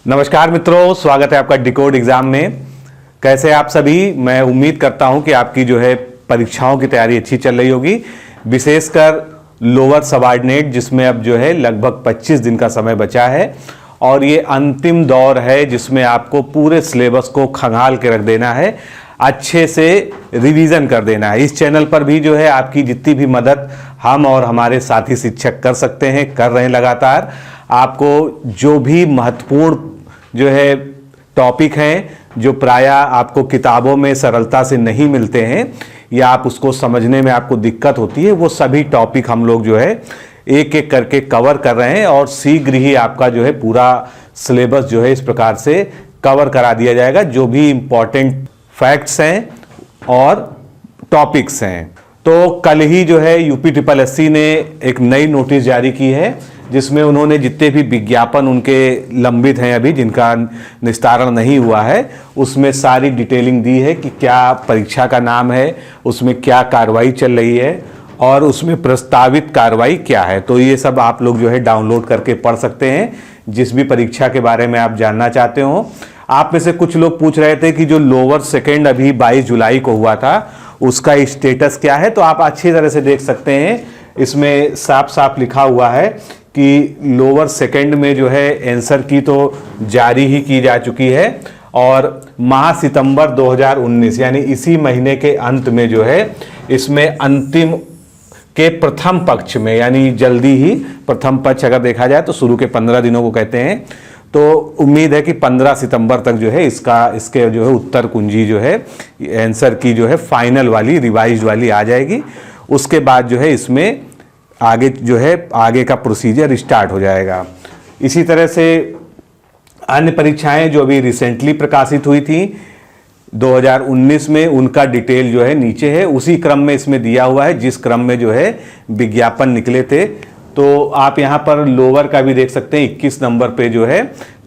नमस्कार मित्रों, स्वागत है आपका डिकोड एग्जाम में। कैसे आप सभी? मैं उम्मीद करता हूं कि आपकी जो है परीक्षाओं की तैयारी अच्छी चल रही होगी, विशेषकर लोअर सबऑर्डिनेट जिसमें अब जो है लगभग 25 दिन का समय बचा है और ये अंतिम दौर है जिसमें आपको पूरे सिलेबस को खंगाल के रख देना है, अच्छे से रिवीजन कर देना है। इस चैनल पर भी जो है आपकी जितनी भी मदद हम और हमारे साथी शिक्षक कर सकते हैं, कर रहे हैं लगातार। आपको जो भी महत्वपूर्ण जो है टॉपिक हैं जो प्रायः आपको किताबों में सरलता से नहीं मिलते हैं या आप उसको समझने में आपको दिक्कत होती है, वो सभी टॉपिक हम लोग जो है एक एक करके कवर कर रहे हैं और शीघ्र ही आपका जो है पूरा सिलेबस जो है इस प्रकार से कवर करा दिया जाएगा। जो भी इम्पॉर्टेंट फैक्ट्स हैं और टॉपिक्स हैं, तो कल ही जो है UPSSC ने एक नई नोटिस जारी की है जिसमें उन्होंने जितने भी विज्ञापन उनके लंबित हैं अभी जिनका निस्तारण नहीं हुआ है, उसमें सारी डिटेलिंग दी है कि क्या परीक्षा का नाम है, उसमें क्या कार्रवाई चल रही है और उसमें प्रस्तावित कार्रवाई क्या है। तो ये सब आप लोग जो है डाउनलोड करके पढ़ सकते हैं जिस भी परीक्षा के बारे में आप जानना चाहते हो। आप में से कुछ लोग पूछ रहे थे कि जो लोअर सेकेंड अभी 22 जुलाई को हुआ था उसका स्टेटस क्या है, तो आप अच्छी तरह से देख सकते हैं। इसमें साफ साफ लिखा हुआ है कि लोअर सेकेंड में जो है आंसर की तो जारी ही की जा चुकी है और माह सितंबर 2019 यानी इसी महीने के अंत में जो है इसमें अंतिम के प्रथम पक्ष में, यानी जल्दी ही प्रथम पक्ष अगर देखा जाए तो शुरू के 15 दिनों को कहते हैं, तो उम्मीद है कि 15 सितंबर तक जो है इसके जो है उत्तर कुंजी जो है आंसर की जो है फाइनल वाली रिवाइज वाली आ जाएगी। उसके बाद जो है इसमें आगे जो है आगे का प्रोसीजर स्टार्ट हो जाएगा। इसी तरह से अन्य परीक्षाएं जो अभी रिसेंटली प्रकाशित हुई थी 2019 में, उनका डिटेल जो है नीचे है, उसी क्रम में इसमें दिया हुआ है जिस क्रम में जो है विज्ञापन निकले थे। तो आप यहाँ पर लोअर का भी देख सकते हैं। 21 नंबर पे जो है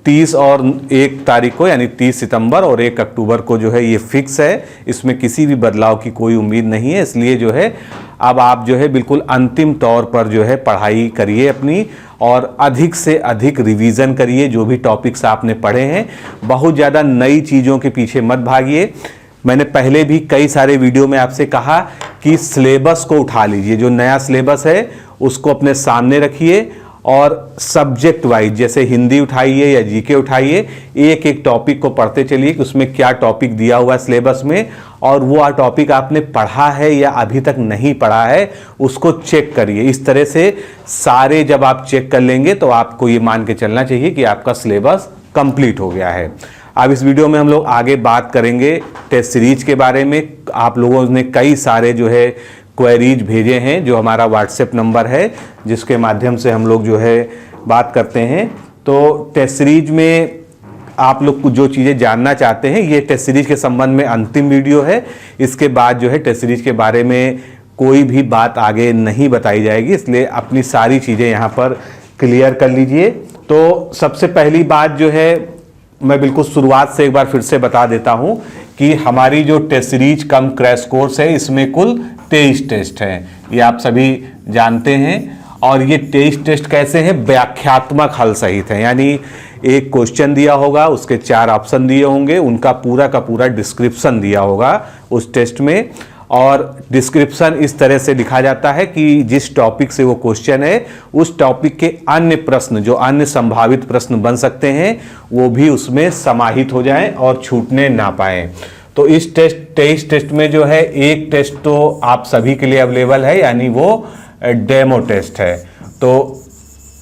30 और 1 तारीख को यानी 30 सितंबर और 1 अक्टूबर को जो है ये फिक्स है, इसमें किसी भी बदलाव की कोई उम्मीद नहीं है। इसलिए जो है अब आप जो है बिल्कुल अंतिम तौर पर जो है पढ़ाई करिए अपनी और अधिक से अधिक रिवीजन करिए जो भी टॉपिक्स आपने पढ़े हैं। बहुत ज़्यादा नई चीज़ों के पीछे मत भागिए। मैंने पहले भी कई सारे वीडियो में आपसे कहा कि सिलेबस को उठा लीजिए, जो नया सिलेबस है उसको अपने सामने रखिए और सब्जेक्ट वाइज जैसे हिंदी उठाइए या जीके उठाइए, एक एक टॉपिक को पढ़ते चलिए कि उसमें क्या टॉपिक दिया हुआ है सिलेबस में और वो टॉपिक आपने पढ़ा है या अभी तक नहीं पढ़ा है उसको चेक करिए। इस तरह से सारे जब आप चेक कर लेंगे तो आपको ये मान के चलना चाहिए कि आपका सिलेबस कंप्लीट हो गया है। अब इस वीडियो में हम लोग आगे बात करेंगे टेस्ट सीरीज के बारे में। आप लोगों ने कई सारे जो है क्वेरीज भेजे हैं, जो हमारा व्हाट्सएप नंबर है जिसके माध्यम से हम लोग जो है बात करते हैं। तो टेस्ट सीरीज में आप लोग जो चीज़ें जानना चाहते हैं, ये टेस्ट सीरीज के संबंध में अंतिम वीडियो है। इसके बाद जो है टेस्ट सीरीज के बारे में कोई भी बात आगे नहीं बताई जाएगी, इसलिए अपनी सारी चीज़ें यहाँ पर क्लियर कर लीजिए। तो सबसे पहली बात जो है मैं बिल्कुल शुरुआत से एक बार फिर से बता देता हूँ कि हमारी जो टेस्ट सीरीज कम क्रैश कोर्स है इसमें कुल 23 टेस्ट हैं, ये आप सभी जानते हैं। और ये 23 टेस्ट कैसे हैं? व्याख्यात्मक हल सहित है, यानी एक क्वेश्चन दिया होगा, उसके 4 ऑप्शन दिए होंगे, उनका पूरा का पूरा डिस्क्रिप्शन दिया होगा उस टेस्ट में। और डिस्क्रिप्शन इस तरह से लिखा जाता है कि जिस टॉपिक से वो क्वेश्चन है उस टॉपिक के अन्य प्रश्न, जो अन्य संभावित प्रश्न बन सकते हैं, वो भी उसमें समाहित हो जाएं और छूटने ना पाएं। तो इस 23 टेस्ट में जो है एक टेस्ट तो आप सभी के लिए अवेलेबल है, यानी वो डेमो टेस्ट है। तो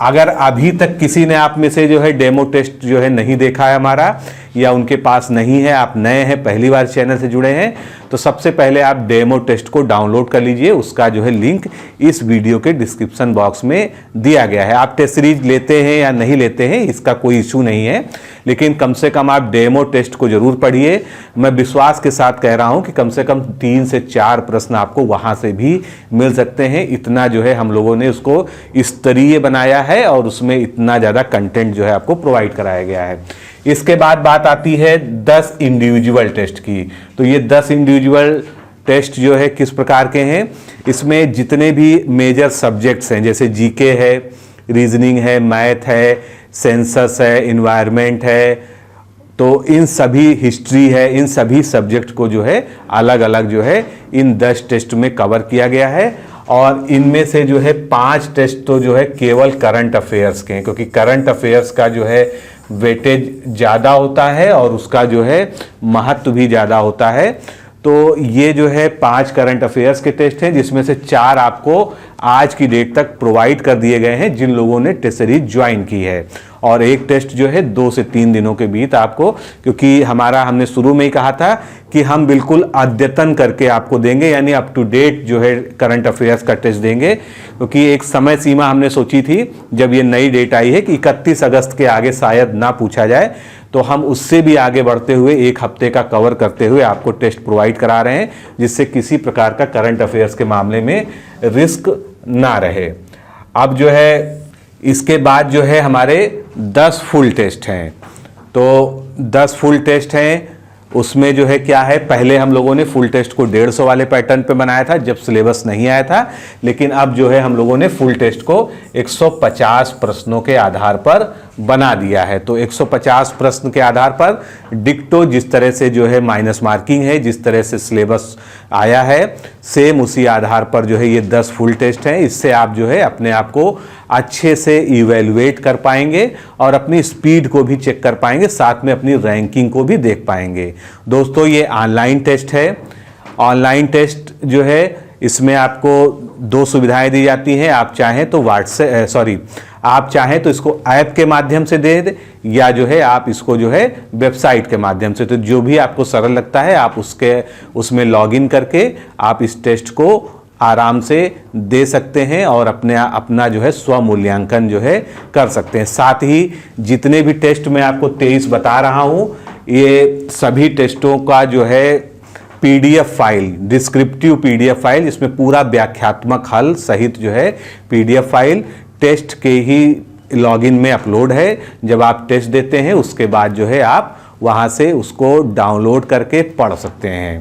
अगर अभी तक किसी ने आप में से जो है डेमो टेस्ट जो है नहीं देखा है हमारा, या उनके पास नहीं है, आप नए हैं, पहली बार चैनल से जुड़े हैं, तो सबसे पहले आप डेमो टेस्ट को डाउनलोड कर लीजिए। उसका जो है लिंक इस वीडियो के डिस्क्रिप्शन बॉक्स में दिया गया है। आप टेस्ट सीरीज लेते हैं या नहीं लेते हैं इसका कोई इशू नहीं है, लेकिन कम से कम आप डेमो टेस्ट को जरूर पढ़िए। मैं विश्वास के साथ कह रहा हूं कि कम से कम 3 से 4 प्रश्न आपको वहां से भी मिल सकते हैं। इतना जो है हम लोगों ने उसको स्तरीय बनाया है और उसमें इतना ज़्यादा कंटेंट जो है आपको प्रोवाइड कराया गया है। इसके बाद बात आती है 10 इंडिविजुअल टेस्ट की। तो ये 10 इंडिविजुअल टेस्ट जो है किस प्रकार के हैं? इसमें जितने भी मेजर सब्जेक्ट्स हैं, जैसे जीके है, रीजनिंग है, मैथ है, सेंसस है, इन्वायरमेंट है, तो इन सभी हिस्ट्री है, इन सभी सब्जेक्ट को जो है अलग अलग जो है इन 10 टेस्ट में कवर किया गया है। और इनमें से जो है 5 टेस्ट तो जो है केवल करंट अफेयर्स के हैं, क्योंकि करंट अफेयर्स का जो है वेटेज ज़्यादा होता है और उसका जो है महत्व भी ज़्यादा होता है। तो ये जो है 5 करंट अफेयर्स के टेस्ट हैं, जिसमें से 4 आपको आज की डेट तक प्रोवाइड कर दिए गए हैं जिन लोगों ने टेस्ट सीरीज ज्वाइन की है। और एक टेस्ट जो है 2 से 3 दिनों के बीच आपको, क्योंकि हमने शुरू में ही कहा था कि हम बिल्कुल अद्यतन करके आपको देंगे, यानी अप टू डेट जो है करंट अफेयर्स का टेस्ट देंगे। क्योंकि एक समय सीमा हमने सोची थी जब ये नई डेट आई है कि 31 अगस्त के आगे शायद ना पूछा जाए, तो हम उससे भी आगे बढ़ते हुए 1 हफ्ते का कवर करते हुए आपको टेस्ट प्रोवाइड करा रहे हैं, जिससे किसी प्रकार का करंट अफेयर्स के मामले में रिस्क ना रहे। अब जो है इसके बाद जो है हमारे 10 फुल टेस्ट हैं। तो 10 फुल टेस्ट हैं, उसमें जो है क्या है, पहले हम लोगों ने फुल टेस्ट को 150 वाले पैटर्न पे बनाया था जब सिलेबस नहीं आया था, लेकिन अब जो है हम लोगों ने फुल टेस्ट को 150 प्रश्नों के आधार पर बना दिया है। तो 150 प्रश्न के आधार पर डिक्टो जिस तरह से जो है माइनस मार्किंग है, जिस तरह से सिलेबस आया है, सेम उसी आधार पर जो है ये 10 फुल टेस्ट हैं। इससे आप जो है अपने आप को अच्छे से इवेलुएट कर पाएंगे और अपनी स्पीड को भी चेक कर पाएंगे, साथ में अपनी रैंकिंग को भी देख पाएंगे। दोस्तों ये ऑनलाइन टेस्ट है। ऑनलाइन टेस्ट जो है इसमें आपको 2 सुविधाएं दी जाती हैं। आप चाहें तो इसको ऐप के माध्यम से दे दे, या जो है आप इसको जो है वेबसाइट के माध्यम से, तो जो भी आपको सरल लगता है आप उसमें लॉगिन करके आप इस टेस्ट को आराम से दे सकते हैं और अपना जो है स्व मूल्यांकन जो है कर सकते हैं। साथ ही जितने भी टेस्ट मैं आपको 23 बता रहा हूं, ये सभी टेस्टों का जो है PDF file, descriptive PDF file, इसमें पूरा व्याख्यात्मक हल सहित जो है पीडीएफ फाइल टेस्ट के ही लॉगिन में अपलोड है। जब आप टेस्ट देते हैं उसके बाद जो है आप वहां से उसको डाउनलोड करके पढ़ सकते हैं।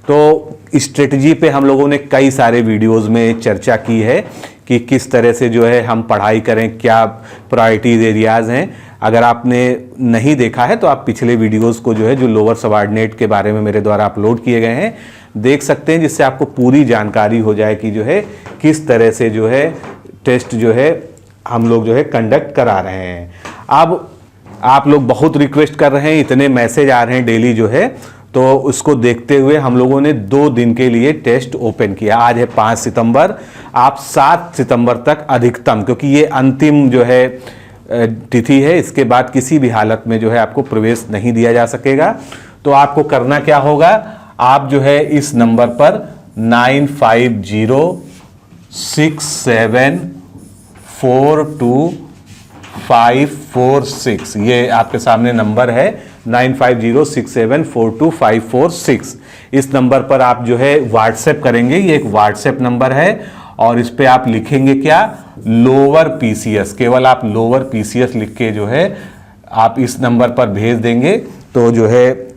तो स्ट्रेटजी पे हम लोगों ने कई सारे वीडियोस में चर्चा की है कि किस तरह से जो है हम पढ़ाई करें, क्या प्रायोरिटीज एरियाज हैं। अगर आपने नहीं देखा है तो आप पिछले वीडियोस को जो है जो लोअर सबऑर्डिनेट के बारे में मेरे द्वारा अपलोड किए गए हैं देख सकते हैं, जिससे आपको पूरी जानकारी हो जाए कि जो है किस तरह से जो है टेस्ट जो है हम लोग जो है कंडक्ट करा रहे हैं। अब आप लोग बहुत रिक्वेस्ट कर रहे हैं, इतने मैसेज आ रहे हैं डेली जो है, तो उसको देखते हुए हम लोगों ने 2 दिन के लिए टेस्ट ओपन किया। आज है 5 सितंबर, आप 7 सितंबर तक अधिकतम, क्योंकि ये अंतिम जो है तिथि है, इसके बाद किसी भी हालत में जो है आपको प्रवेश नहीं दिया जा सकेगा। तो आपको करना क्या होगा, आप जो है इस नंबर पर 9506742546, ये आपके सामने नंबर है 9506742546। इस नंबर पर आप जो है व्हाट्सएप करेंगे, ये एक व्हाट्सएप नंबर है, और इस पे आप लिखेंगे क्या, लोअर पीसीएस, केवल आप लोअर पीसीएस लिख के जो है आप इस नंबर पर भेज देंगे, तो जो है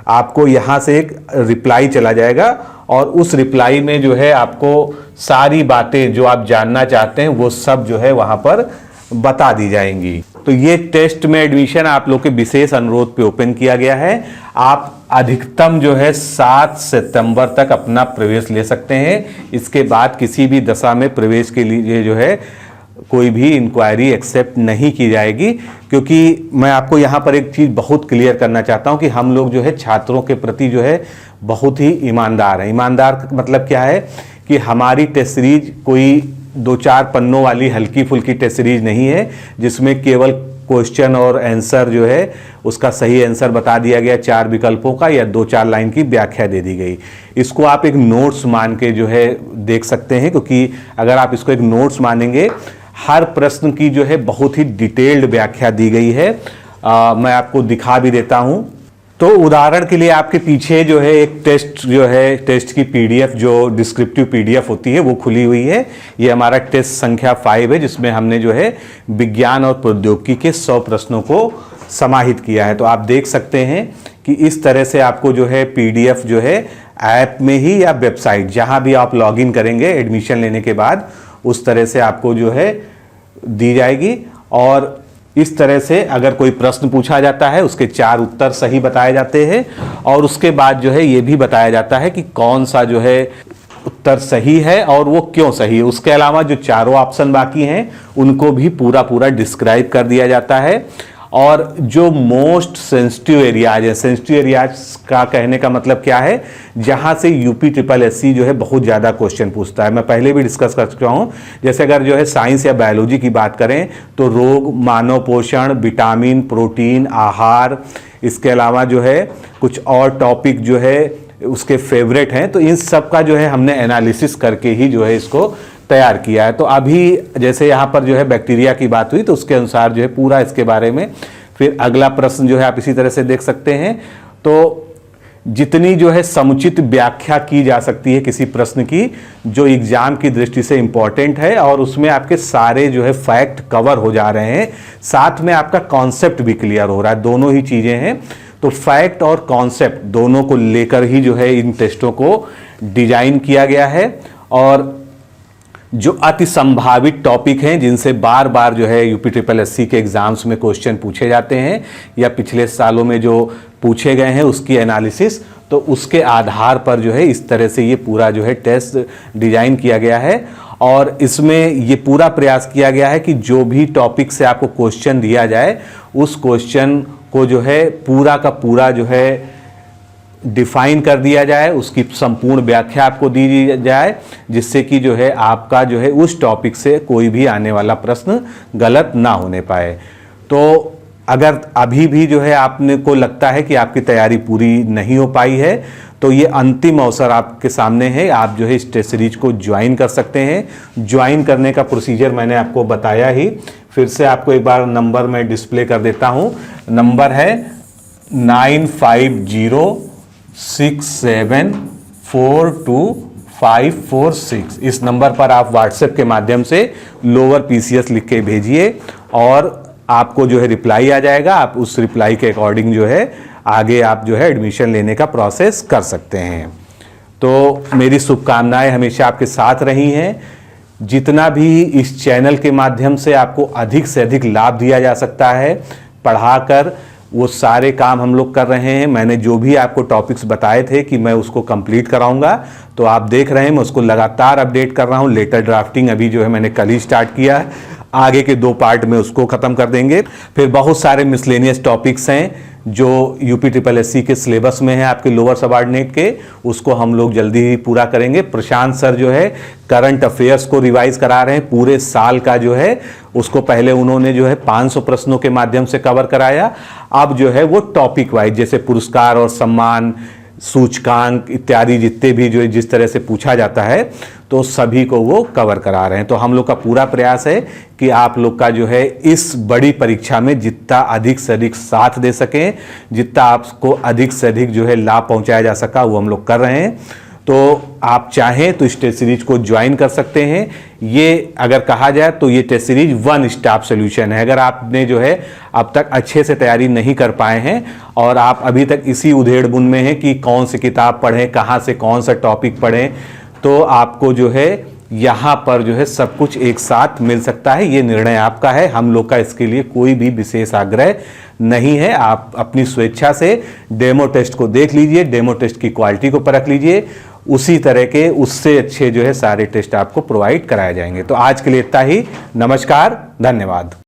आपको यहाँ से एक रिप्लाई चला जाएगा और उस रिप्लाई में जो है आपको सारी बातें जो आप जानना चाहते हैं वो सब जो है वहाँ पर बता दी जाएंगी। तो ये टेस्ट में एडमिशन आप लोग के विशेष अनुरोध पे ओपन किया गया है। आप अधिकतम जो है 7 सितंबर तक अपना प्रवेश ले सकते हैं। इसके बाद किसी भी दशा में प्रवेश के लिए जो है कोई भी इंक्वायरी एक्सेप्ट नहीं की जाएगी, क्योंकि मैं आपको यहाँ पर एक चीज़ बहुत क्लियर करना चाहता हूँ कि हम लोग जो है छात्रों के प्रति जो है बहुत ही ईमानदार हैं। ईमानदार मतलब क्या है कि हमारी टेस्ट सीरीज कोई 2-4 पन्नों वाली हल्की फुल्की टेस्ट सीरीज नहीं है जिसमें केवल क्वेश्चन और आंसर जो है उसका सही आंसर बता दिया गया 4 विकल्पों का, या 2-4 लाइन की व्याख्या दे दी गई। इसको आप एक नोट्स मान के जो है देख सकते हैं, क्योंकि अगर आप इसको एक नोट्स मानेंगे, हर प्रश्न की जो है बहुत ही डिटेल्ड व्याख्या दी गई है। मैं आपको दिखा भी देता हूं। तो उदाहरण के लिए आपके पीछे जो है एक टेस्ट की पीडीएफ, जो डिस्क्रिप्टिव पीडीएफ होती है वो खुली हुई है। ये हमारा टेस्ट संख्या 5 है, जिसमें हमने जो है विज्ञान और प्रौद्योगिकी के 100 प्रश्नों को समाहित किया है। तो आप देख सकते हैं कि इस तरह से आपको जो है पीडीएफ जो है ऐप में ही या वेबसाइट जहां भी आप लॉगिन करेंगे एडमिशन लेने के बाद, उस तरह से आपको जो है दी जाएगी। और इस तरह से अगर कोई प्रश्न पूछा जाता है उसके 4 उत्तर सही बताए जाते हैं और उसके बाद जो है ये भी बताया जाता है कि कौन सा जो है उत्तर सही है और वो क्यों सही है। उसके अलावा जो चारों ऑप्शन बाकी हैं उनको भी पूरा पूरा डिस्क्राइब कर दिया जाता है। और जो मोस्ट सेंसिटिव एरियाज है, सेंसिटिव एरियाज का कहने का मतलब क्या है, जहां से UPSSC जो है बहुत ज़्यादा क्वेश्चन पूछता है। मैं पहले भी डिस्कस कर चुका हूं, जैसे अगर जो है साइंस या बायोलॉजी की बात करें तो रोग, मानव पोषण, विटामिन, प्रोटीन, आहार, इसके अलावा जो है कुछ और टॉपिक जो है उसके फेवरेट हैं, तो इन सब का जो है हमने एनालिसिस करके ही जो है इसको तैयार किया है। तो अभी जैसे यहाँ पर जो है बैक्टीरिया की बात हुई तो उसके अनुसार जो है पूरा इसके बारे में। फिर अगला प्रश्न जो है आप इसी तरह से देख सकते हैं। तो जितनी जो है समुचित व्याख्या की जा सकती है किसी प्रश्न की जो एग्जाम की दृष्टि से इंपॉर्टेंट है और उसमें आपके सारे जो है फैक्ट कवर हो जा रहे हैं, साथ में आपका कॉन्सेप्ट भी क्लियर हो रहा है, दोनों ही चीज़ें हैं। तो फैक्ट और कॉन्सेप्ट दोनों को लेकर ही जो है इन टेस्टों को डिजाइन किया गया है। और जो अति संभावित टॉपिक हैं जिनसे बार बार जो है UPSSC के एग्जाम्स में क्वेश्चन पूछे जाते हैं या पिछले सालों में जो पूछे गए हैं उसकी एनालिसिस, तो उसके आधार पर जो है इस तरह से ये पूरा जो है टेस्ट डिजाइन किया गया है। और इसमें ये पूरा प्रयास किया गया है कि जो भी टॉपिक से आपको क्वेश्चन दिया जाए उस क्वेश्चन को जो है पूरा का पूरा जो है डिफाइन कर दिया जाए, उसकी संपूर्ण व्याख्या आपको दी जाए, जिससे कि जो है आपका जो है उस टॉपिक से कोई भी आने वाला प्रश्न गलत ना होने पाए। तो अगर अभी भी जो है आपने को लगता है कि आपकी तैयारी पूरी नहीं हो पाई है तो ये अंतिम अवसर आपके सामने है। आप जो है इस टेस्ट सीरीज को ज्वाइन कर सकते हैं। ज्वाइन करने का प्रोसीजर मैंने आपको बताया ही, फिर से आपको एक बार नंबर मैं डिस्प्ले कर देता हूँ। नंबर है 9506742546। इस नंबर पर आप व्हाट्सएप के माध्यम से लोअर PCS लिख के भेजिए और आपको जो है रिप्लाई आ जाएगा। आप उस रिप्लाई के अकॉर्डिंग जो है आगे आप जो है एडमिशन लेने का प्रोसेस कर सकते हैं। तो मेरी शुभकामनाएं हमेशा आपके साथ रही हैं। जितना भी इस चैनल के माध्यम से आपको अधिक से अधिक लाभ दिया जा सकता है पढ़ाकर, वो सारे काम हम लोग कर रहे हैं। मैंने जो भी आपको टॉपिक्स बताए थे कि मैं उसको कंप्लीट कराऊंगा, तो आप देख रहे हैं मैं उसको लगातार अपडेट कर रहा हूं। लेटर ड्राफ्टिंग अभी जो है मैंने कल ही स्टार्ट किया है, आगे के 2 पार्ट में उसको ख़त्म कर देंगे। फिर बहुत सारे मिसलेनियस टॉपिक्स हैं जो UPSSC के सिलेबस में है आपके लोअर सबऑर्डिनेट के, उसको हम लोग जल्दी ही पूरा करेंगे। प्रशांत सर जो है करंट अफेयर्स को रिवाइज करा रहे हैं, पूरे साल का जो है उसको पहले उन्होंने जो है 500 प्रश्नों के माध्यम से कवर कराया। अब जो है वो टॉपिक वाइज जैसे पुरस्कार और सम्मान, सूचकांक इत्यादि जितने भी जो जिस तरह से पूछा जाता है तो सभी को वो कवर करा रहे हैं। तो हम लोग का पूरा प्रयास है कि आप लोग का जो है इस बड़ी परीक्षा में जितना अधिक से अधिक साथ दे सकें, जितना आपको अधिक से अधिक जो है लाभ पहुंचाया जा सका वो हम लोग कर रहे हैं। तो आप चाहें तो इस टेस्ट सीरीज को ज्वाइन कर सकते हैं। ये अगर कहा जाए तो ये टेस्ट सीरीज 1 स्टॉप सोल्यूशन है। अगर आपने जो है अब तक अच्छे से तैयारी नहीं कर पाए हैं और आप अभी तक इसी उधेड़-बुन में हैं कि कौन सी किताब पढ़ें, कहाँ से कौन सा टॉपिक पढ़ें, तो आपको जो है यहाँ पर जो है सब कुछ एक साथ मिल सकता है। ये निर्णय आपका है, हम लोग का इसके लिए कोई भी विशेष आग्रह नहीं है। आप अपनी स्वेच्छा से डेमो टेस्ट को देख लीजिए, डेमो टेस्ट की क्वालिटी को परख लीजिए, उसी तरह के उससे अच्छे जो है सारे टेस्ट आपको प्रोवाइड कराए जाएंगे। तो आज के लिए इतना ही। नमस्कार, धन्यवाद।